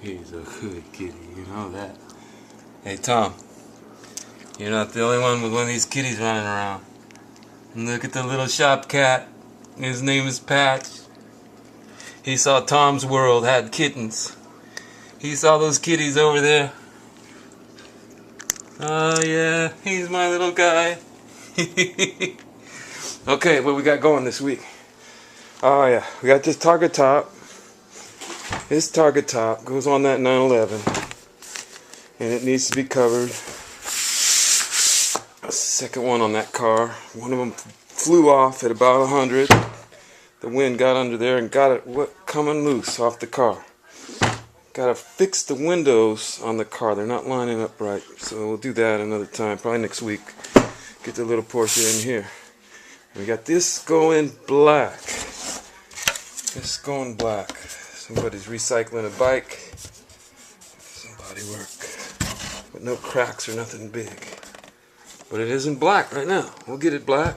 He's a good kitty, you know that. Hey Tom, you're not the only one with one of these kitties running around. Look at the little shop cat. His name is Patch. He saw Tom's World had kittens. He saw those kitties over there. Oh yeah, he's my little guy. Okay, what we got going this week? Oh yeah, we got this Targa top. This Targa top goes on that 911, and it needs to be covered. A second one on that car. One of them flew off at about 100. The wind got under there and got it coming loose off the car. Gotta fix the windows on the car. They're not lining up right, so we'll do that another time, probably next week. Get the little Porsche in here. We got this going black. This going black. Somebody's recycling a bike. Some body work. But no cracks or nothing big. But it isn't black right now. We'll get it black.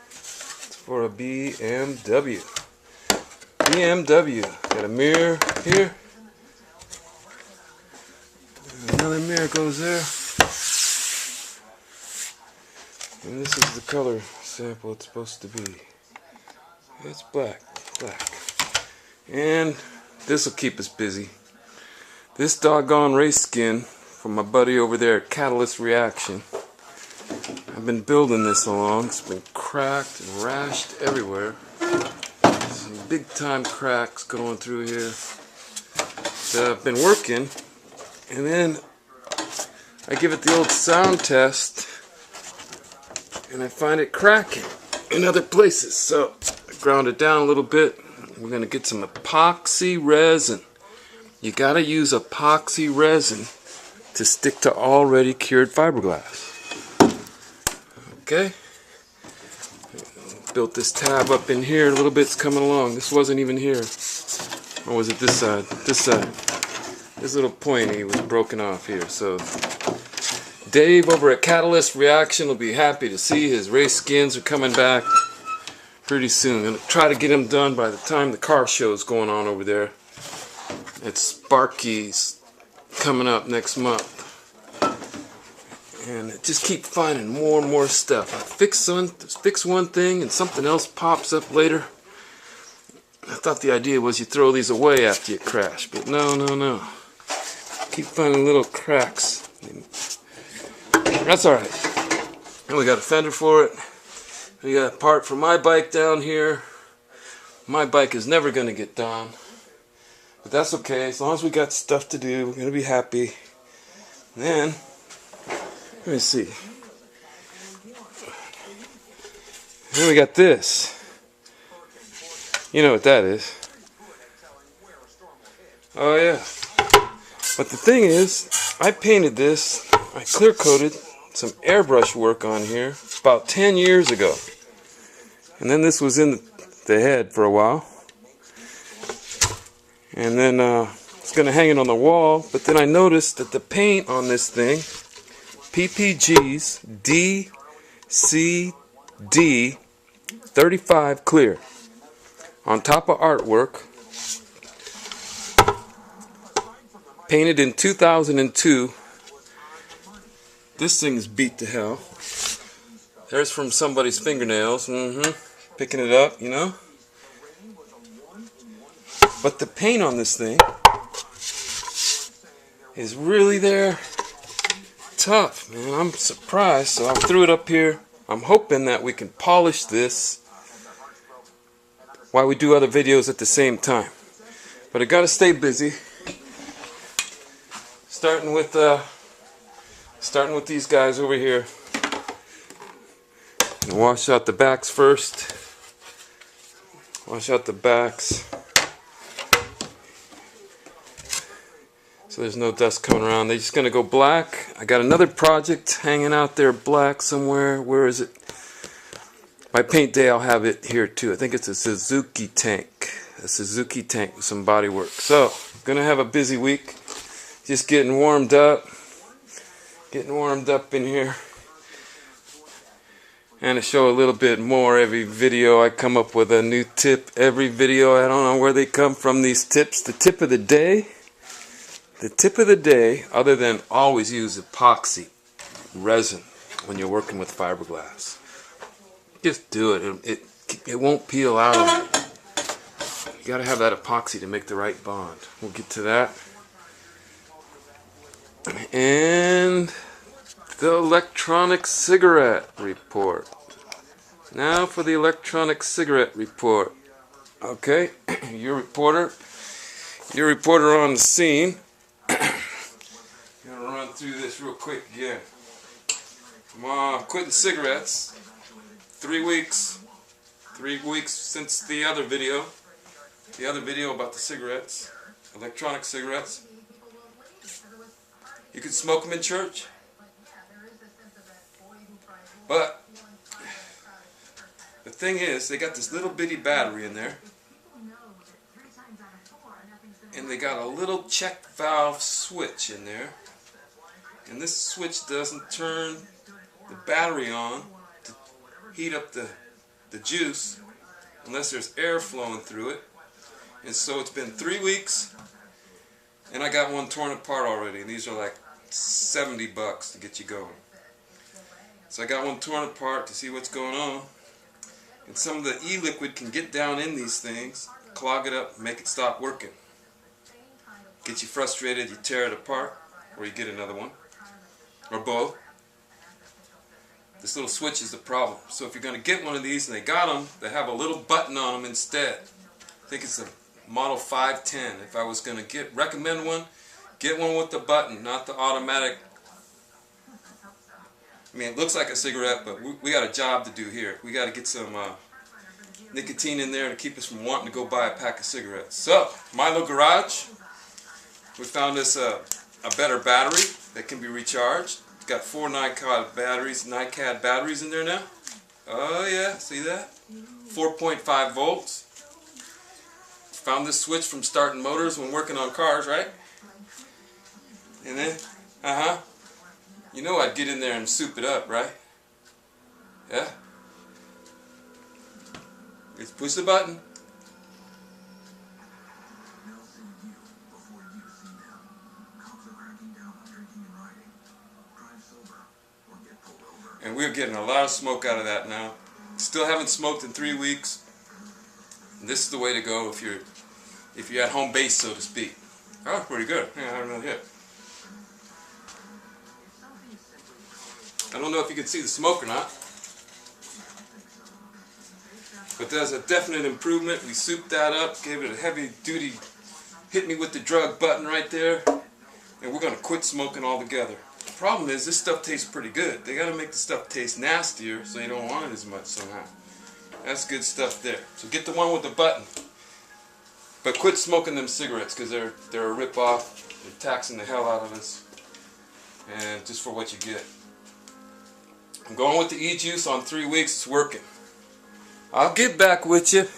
It's for a BMW. BMW. Got a mirror here. Another mirror goes there. And this is the color sample it's supposed to be. It's black. And this will keep us busy. This doggone race skin from my buddy over there at Catalyst Reaction. I've been building this along. It's been cracked and rashed everywhere. Some big time cracks going through here. So I've been working, and then I give it the old sound test, and I find it cracking in other places. So I ground it down a little bit. We're going to get some epoxy resin. You got to use epoxy resin to stick to already cured fiberglass. Okay. Built this tab up in here. A little bit's coming along. This wasn't even here. Or was it this side? This side. This little pointy was broken off here. So Dave over at Catalyst Reaction will be happy to see his race skins are coming back pretty soon. I'm gonna try to get them done by the time the car show is going on over there. It's Sparky's coming up next month. And I just keep finding more and more stuff. I fix one thing and something else pops up later. I thought the idea was you throw these away after you crash, but no. Keep finding little cracks. That's alright. And we got a fender for it. We got a part for my bike down here. My bike is never going to get done. But that's okay. As long as we got stuff to do, we're going to be happy. And then, let me see. Then we got this. You know what that is. Oh yeah. But the thing is, I painted this. I clear coated some airbrush work on here about 10 years ago. And then this was in the head for a while. And then it's going to hang it on the wall. But then I noticed that the paint on this thing, PPG's DCD 35 clear, on top of artwork, painted in 2002. This thing's beat to hell. There's from somebody's fingernails. Picking it up, you know. But the paint on this thing is really there. Tough, man. I'm surprised. So I threw it up here. I'm hoping that we can polish this while we do other videos at the same time. But I gotta stay busy. Starting with these guys over here. And wash out the backs first. Wash out the backs. So there's no dust coming around. They're just going to go black. I got another project hanging out there black somewhere. Where is it? My paint day, I'll have it here too. I think it's a Suzuki tank. A Suzuki tank with some body work. So, going to have a busy week. Just getting warmed up. Getting warmed up in here. And to show a little bit more every video, I come up with a new tip every video. I don't know where they come from, these tips. The tip of the day The tip of the day, other than always use epoxy resin when you're working with fiberglass. Just do it. It won't peel out on you. You gotta have that epoxy to make the right bond. We'll get to that. And the electronic cigarette report. Now for the electronic cigarette report. Okay, your reporter on the scene. I'm gonna run through this real quick again. Come on, quitting cigarettes. 3 weeks. 3 weeks since the other video. The other video about the cigarettes, electronic cigarettes. You can smoke them in church. But the thing is, they got this little bitty battery in there. And they got a little check valve switch in there. And this switch doesn't turn the battery on to heat up the juice unless there's air flowing through it. And so it's been 3 weeks and I got one torn apart already. And these are like $70 to get you going. So I got one torn apart to see what's going on. And some of the e-liquid can get down in these things, clog it up, make it stop working. Get you frustrated, you tear it apart, or you get another one, or both. This little switch is the problem. So if you're going to get one of these, and they got them, they have a little button on them instead. I think it's a Model 510. If I was going to recommend one, get one with the button, not the automatic. I mean, it looks like a cigarette, but we got a job to do here. We got to get some nicotine in there to keep us from wanting to go buy a pack of cigarettes. So, Milogarage, we found us a better battery that can be recharged. It's got 4 NiCad batteries in there now. Oh yeah, see that? 4.5 volts. Found this switch from starting motors when working on cars, right? And then, you know I'd get in there and soup it up, right? Yeah? Just push the button. And we're getting a lot of smoke out of that now. Still haven't smoked in 3 weeks. And this is the way to go if you're at home base, so to speak. Oh, pretty good. Yeah, I haven't really hit. I don't know if you can see the smoke or not, but there's a definite improvement. We souped that up, gave it a heavy duty, hit me with the drug button right there, and we're going to quit smoking altogether. The problem is this stuff tastes pretty good. They got to make the stuff taste nastier so you don't want it as much somehow. That's good stuff there. So get the one with the button, but quit smoking them cigarettes because they're a rip-off. They're taxing the hell out of us, and just for what you get. I'm going with the e-juice on 3 weeks. It's working. I'll get back with you.